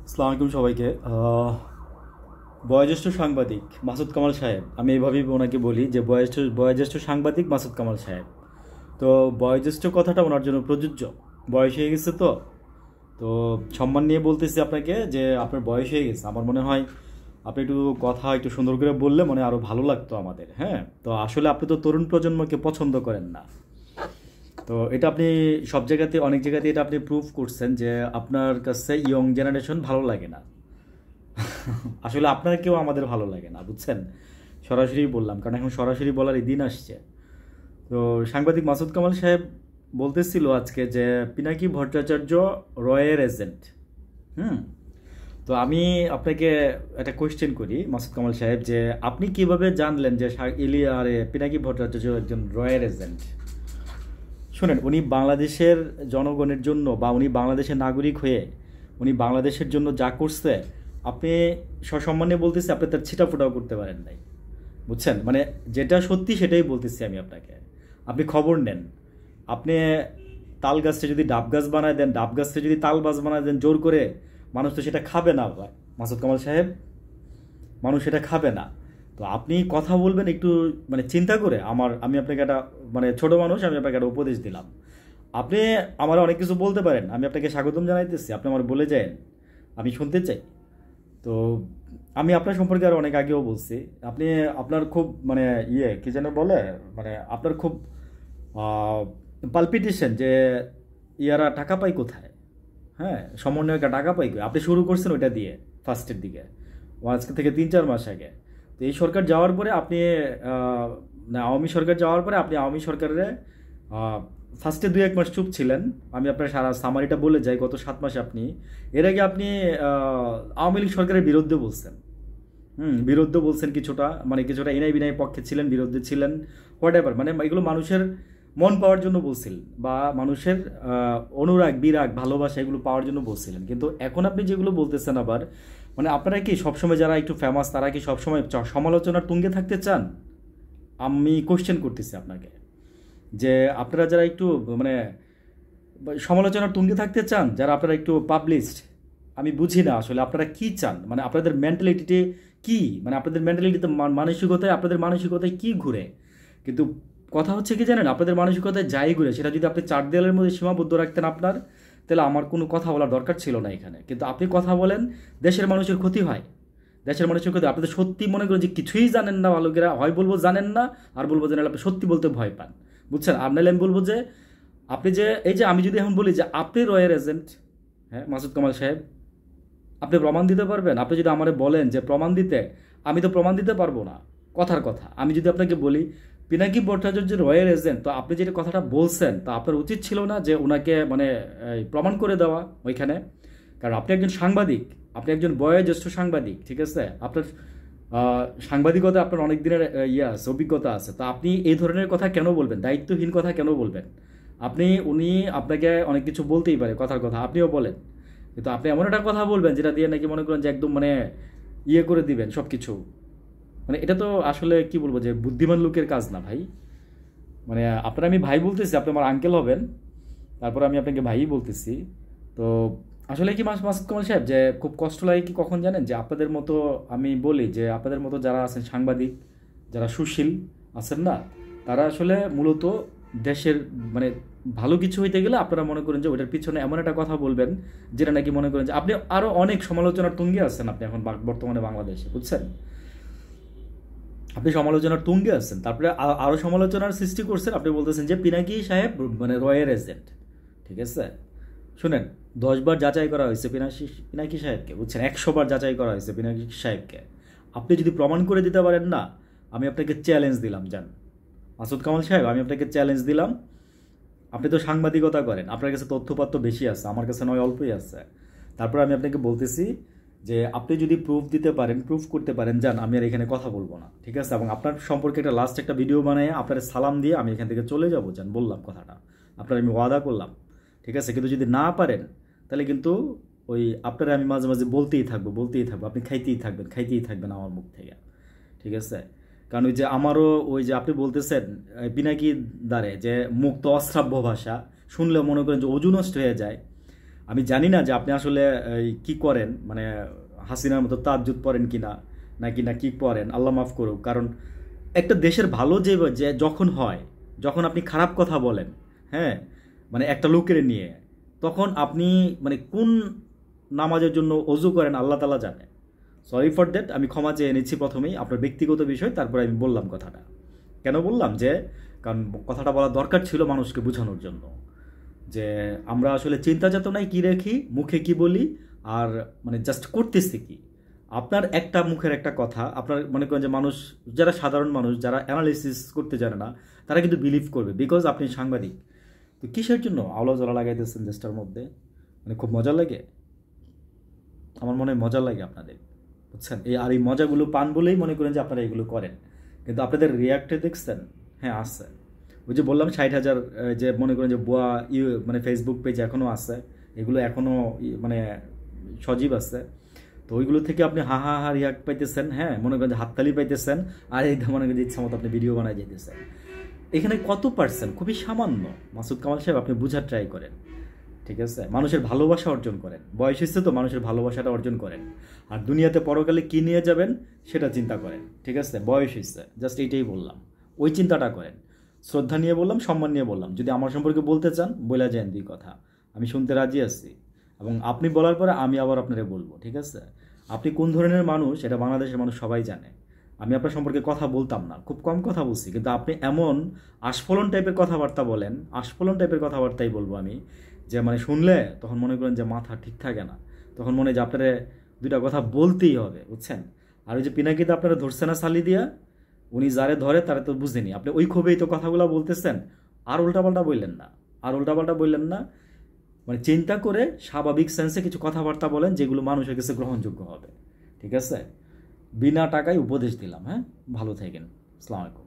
আসসালামু আলাইকুম সবাইকে। বয়োজ্যেষ্ঠ সাংবাদিক মাসুদ কামাল সাহেব, আমি এইভাবেই ওনাকে বলি যে বয়োজ্যেষ্ঠ সাংবাদিক মাসুদ কামাল সাহেব। তো বয়োজ্যেষ্ঠ কথাটা ওনার জন্য প্রযোজ্য। বয়স হয়ে গেছে তো তো সম্মান নিয়ে বলতেছি আপনাকে যে আপনার বয়স হয়ে গেছে। আমার মনে হয় আপনি একটু কথা একটু সুন্দর করে বললে মনে আরও ভালো লাগতো আমাদের। হ্যাঁ, তো আসলে আপনি তো তরুণ প্রজন্মকে পছন্দ করেন না। তো এটা আপনি সব জায়গাতে অনেক জায়গাতে এটা আপনি প্রুভ করছেন যে আপনার কাছে ইয়ং জেনারেশন ভালো লাগে না। আসলে আপনার কেউ আমাদের ভালো লাগে না, বুঝছেন? সরাসরি বললাম, কারণ এখন সরাসরি বলার এই দিন আসছে। তো সাংবাদিক মাসুদ কামাল সাহেব বলতেছিল আজকে যে পিনাকি ভট্টাচার্য রয়ের এজেন্ট। হুম। তো আমি আপনাকে একটা কোয়েশ্চেন করি মাসুদ কামাল সাহেব, যে আপনি কিভাবে জানলেন যে পিনাকি ভট্টাচার্য একজন রয়ের এজেন্ট? শুনেন, উনি বাংলাদেশের জনগণের জন্য বা উনি বাংলাদেশের নাগরিক হয়ে উনি বাংলাদেশের জন্য যা করছে, আপনি সসম্মানে বলতেছি আপনি তার ছিটাফোটাও করতে পারেন নাই। বুঝছেন? মানে যেটা সত্যি সেটাই বলতেছি আমি আপনাকে। আপনি খবর নেন। আপনি তাল গাছটা যদি ডাব গাছ বানায় দেন, ডাব গাছটা যদি তাল গাছ বানায় দেন জোর করে, মানুষ তো সেটা খাবে না ভাই মাসুদ কামাল সাহেব। মানুষ এটা খাবে না। তো আপনি কথা বলবেন একটু মানে চিন্তা করে। আমি আপনাকে একটা মানে ছোট মানুষ, আমি আপনাকে একটা উপদেশ দিলাম। আপনি আমার অনেক কিছু বলতে পারেন, আমি আপনাকে স্বাগতম জানাইতেছি, আপনি আমার বলে যায়েন, আমি শুনতে চাই। তো আমি আপনার সম্পর্কে আর অনেক আগেও বলছি। আপনি আপনার খুব মানে কি যেন বলে, মানে আপনার খুব পালপিটেশন যে ইয়ারা টাকা পায় কোথায়। হ্যাঁ, সমন্বয়করা টাকা পায় কই? আপনি শুরু করছেন ওইটা দিয়ে ফার্স্টের দিকে, ও আজকে থেকে 3-4 মাস আগে। তো এই সরকার যাওয়ার পরে আপনি না, আওয়ামী সরকার যাওয়ার পরে আপনি আওয়ামী সরকারের ফার্স্টে 2-1 মাস চুপ ছিলেন। আমি আপনার সারা সামারিটা বলে যাই, গত 7 মাসে আপনি, এর আগে আপনি আওয়ামী লীগ সরকারের বিরুদ্ধে বলছেন। বিরুদ্ধে বলছেন কিছুটা, মানে কিছুটা এনআই বিনয় পক্ষে ছিলেন, বিরুদ্ধে ছিলেন, হোয়াট এভার, মানে এগুলো মানুষের মন পাওয়ার জন্য বলছিলেন, বা মানুষের অনুরাগ বিরাগ ভালোবাসা এগুলো পাওয়ার জন্য বলছিলেন। কিন্তু এখন আপনি যেগুলো বলতেছেন আবার, মানে আপনারা কি সবসময় যারা একটু ফেমাস তারা কি সবসময় সমালোচনার তুঙ্গে থাকতে চান? আমি কোশ্চেন করতেছি আপনাকে, যে আপনারা যারা একটু মানে সমালোচনার তুঙ্গে থাকতে চান, যারা আপনারা একটু পাবলিশড, আমি বুঝি না আসলে আপনারা কি চান। মানে আপনাদের মেন্টালিটিতে কি, মানে আপনাদের মেন্টালিটিতে মানসিকতায় কি ঘুরে? কিন্তু কথা হচ্ছে কি জানেন, আপনাদের মানসিকতায় যাই ঘুরে সেটা যদি আপনি 4 দেয়ালের মধ্যে সীমাবদ্ধ রাখতেন আপনার, তাহলে আমার কোনো কথা বলার দরকার ছিল না এখানে। কিন্তু আপনি কথা বলেন, দেশের মানুষের ক্ষতি হয়। দেশের মানুষের ক্ষতি, আপনাদের সত্যি মনে করেন যে কিছুই জানেন না বালকেরা, হয় বলবো জানেন না, আর বলবো যে আপনি সত্যি বলতে ভয় পান। বুঝছেন? আর নাহলে আমি বলবো যে আপনি যে এই যে আমি যদি এখন বলি যে আপনি রয়ের এজেন্ট, হ্যাঁ মাসুদ কামাল সাহেব, আপনি প্রমাণ দিতে পারবেন? আপনি যদি আমারে বলেন যে প্রমাণ দিতে, আমি তো প্রমাণ দিতে পারবো না। কথার কথা, আমি যদি আপনাকে বলি পিনাকি ভট্টাচার্য রয়ের এজেন্ট, তো আপনি যেটা কথাটা বলছেন তা আপনার উচিত ছিল না যে ওনাকে মানে প্রমাণ করে দেওয়া ওইখানে? কারণ আপনি একজন সাংবাদিক, আপনি একজন বয়োজ্যেষ্ঠ সাংবাদিক, ঠিক আছে? আপনার সাংবাদিকতা আপনার অনেক দিনের আছে, অভিজ্ঞতা আছে। তো আপনি এই ধরনের কথা কেন বলবেন? দায়িত্বহীন কথা কেন বলবেন? উনি আপনাকে অনেক কিছু বলতেই পারে, কথার কথা আপনিও বলেন, কিন্তু আপনি এমন একটা কথা বলবেন যেটা দিয়ে নাকি মনে করেন যে একদম মানে করে দিবেন সব কিছু। মানে এটা তো আসলে কি বলবো, যে বুদ্ধিমান লোকের কাজ না ভাই। মানে আপনার আমি ভাই বলতেছি, আপনি আমার আঙ্কেল হবেন, তারপর আমি আপনাকে ভাইই বলতেছি। তো আসলে কি মাসুদ কামাল সাহেব, যে খুব কষ্ট লাগে কি কখন জানেন, যে আপনাদের মতো, আমি বলি যে আপনাদের মতো যারা আছেন সাংবাদিক, যারা সুশীল আছেন না, তারা আসলে মূলত দেশের মানে ভালো কিছু হইতে গেলে আপনারা মনে করেন যে ওইটার পিছনে এমন একটা কথা বলবেন যেটা নাকি মনে করেন যে আপনি আরো অনেক সমালোচনার তুঙ্গে আছেন। আপনি এখন বর্তমানে বাংলাদেশে, বুঝছেন? আপনি সমালোচনার তুঙ্গে আছেন, তারপরে আরো সমালোচনার সৃষ্টি করছেন। আপনি বলতেছেন যে পিনাকি সাহেব মানে রয়ের এজেন্ট, ঠিক আছে? শুনেন, 10 বার যাচাই করা হয়েছে পিনাকি সাহেবকে, বুঝছেন? 100 বার যাচাই করা হয়েছে পিনাকি সাহেবকে। আপনি যদি প্রমাণ করে দিতে পারেন না, আমি আপনাকে চ্যালেঞ্জ দিলাম, যান মাসুদ কামাল সাহেব, আমি আপনাকে চ্যালেঞ্জ দিলাম। আপনি তো সাংবাদিকতা করেন, আপনার কাছে তথ্যপাত্র বেশি আছে, আমার কাছে নয় অল্পই আছে। তারপর আমি আপনাকে বলতেছি যে আপনি যদি প্রুফ দিতে পারেন, প্রুফ করতে পারেন, যান, আমি আর এখানে কথা বলবো না, ঠিক আছে? এবং আপনার সম্পর্কে একটা লাস্ট একটা ভিডিও বানিয়ে আপনার সালাম দিয়ে আমি এখান থেকে চলে যাবো, যান, বললাম কথাটা, আপনার আমি ওয়াদা করলাম, ঠিক আছে? কিন্তু যদি না পারেন তাহলে কিন্তু ওই আপনারা আমি মাঝে মাঝে বলতেই থাকবো, আপনি খাইতেই থাকবেন আমার মুখ থেকে, ঠিক আছে? কারণ ওই যে আমারও ওই যে আপনি বলতেছেন পিনাকি দ্বারে যে মুক্ত অশ্রাব্য ভাষা শুনলে মনে করেন যে অজু নষ্ট হয়ে যায়। আমি জানি না যে আপনি আসলে কি করেন, মানে হাসিনার মতো তাহাজ্জুদ পড়েন কিনা নাকি না কি পড়েন, আল্লাহ মাফ করুক। কারণ একটা দেশের ভালো যে যখন হয়, যখন আপনি খারাপ কথা বলেন, হ্যাঁ, মানে একটা লোকের নিয়ে, তখন আপনি মানে কোন নামাজের জন্য অজু করেন আল্লাহ তাআলা জানে। সরি ফর দ্যাট, আমি ক্ষমা চেয়ে নিচ্ছি প্রথমেই, আপনার ব্যক্তিগত বিষয়, তারপরে আমি বললাম কথাটা। কেন বললাম যে, কারণ কথাটা বলা দরকার ছিল মানুষকে বোঝানোর জন্য যে আমরা আসলে চিন্তা চেতনায় কি রাখি, মুখে কি বলি, আর মানে জাস্ট করতেছি কি। আপনার একটা মুখের একটা কথা, আপনার মনে করেন যে মানুষ, যারা সাধারণ মানুষ, যারা অ্যানালিসিস করতে জানে না, তারা কিন্তু বিলিভ করবে, বিকজ আপনি সাংবাদিক। তো কিসের জন্য আওলা জ্বালা লাগাইতেছেন দেশটার মধ্যে? মানে খুব মজা লাগে, আমার মনে হয় মজা লাগে আপনাদের, বুঝছেন? আর এই মজাগুলো পান বলেই মনে করেন যে আপনারা এগুলো করেন, কিন্তু আপনাদের রিয়াক্টে দেখছেন, হ্যাঁ আছে। ওই যে বললাম 60,000 যে মনে করেন যে বুয়া মানে ফেসবুক পেজ এখনও আছে, এগুলো এখনও মানে সজীব আছে। তো ওইগুলো থেকে আপনি হা হা হা রিয়াক্ট পাইতেছেন, হ্যাঁ, মনে করেন যে হাততালি পাইতেছেন, আর এই মনে করেন যে ইচ্ছা মতো আপনি ভিডিও বানাই যেতেছেন। এখানে কত পার্সেন্ট? খুবই সামান্য। মাসুদ কামাল সাহেব, আপনি বোঝার ট্রাই করেন, ঠিক আছে? মানুষের ভালোবাসা অর্জন করেন, বয়স হচ্ছে তো মানুষের ভালোবাসাটা অর্জন করেন, আর দুনিয়াতে পরকালে কি নিয়ে যাবেন সেটা চিন্তা করেন, ঠিক আছে? বয়স হচ্ছে, জাস্ট এইটাই বললাম, ওই চিন্তাটা করেন। শ্রদ্ধা নিয়ে বললাম, সম্মান নিয়ে বললাম। যদি আমার সম্পর্কে বলতে চান বলে যান 2 কথা, আমি শুনতে রাজি আছি, এবং আপনি বলার পরে আমি আবার আপনারে বলবো, ঠিক আছে? আপনি কোন ধরনের মানুষ এটা বাংলাদেশের মানুষ সবাই জানে। আমি আপনার সম্পর্কে কথা বলতাম না, খুব কম কথা বলছি, কিন্তু আপনি এমন আস্ফলন টাইপের কথাবার্তা বলেন, আস্ফলন টাইপের কথাবার্তাই বলবো আমি, যে মানে শুনলে তখন মনে করেন যে মাথা ঠিক থাকে না, তখন মনে হয় যে আপনারা 2টা কথা বলতেই হবে, বুঝছেন? আর ওই যে পিনাকিতে আপনারা ধরছে না সালি দিয়া, উনি যারে ধরে তারা তো বুঝেনি, আপনি ওই ক্ষোভেই তো কথাগুলো বলতেছেন। আর উল্টাপাল্টা বললেন না, আর উল্টাপাল্টা বললেন না, মানে চিন্তা করে স্বাভাবিক সেন্সে কিছু কথাবার্তা বলেন যেগুলো মানুষের কাছে গ্রহণযোগ্য হবে, ঠিক আছে? বিনা টাকায় উপদেশ দিলাম, হ্যাঁ? ভালো থাকেন, আসসালামু আলাইকুম।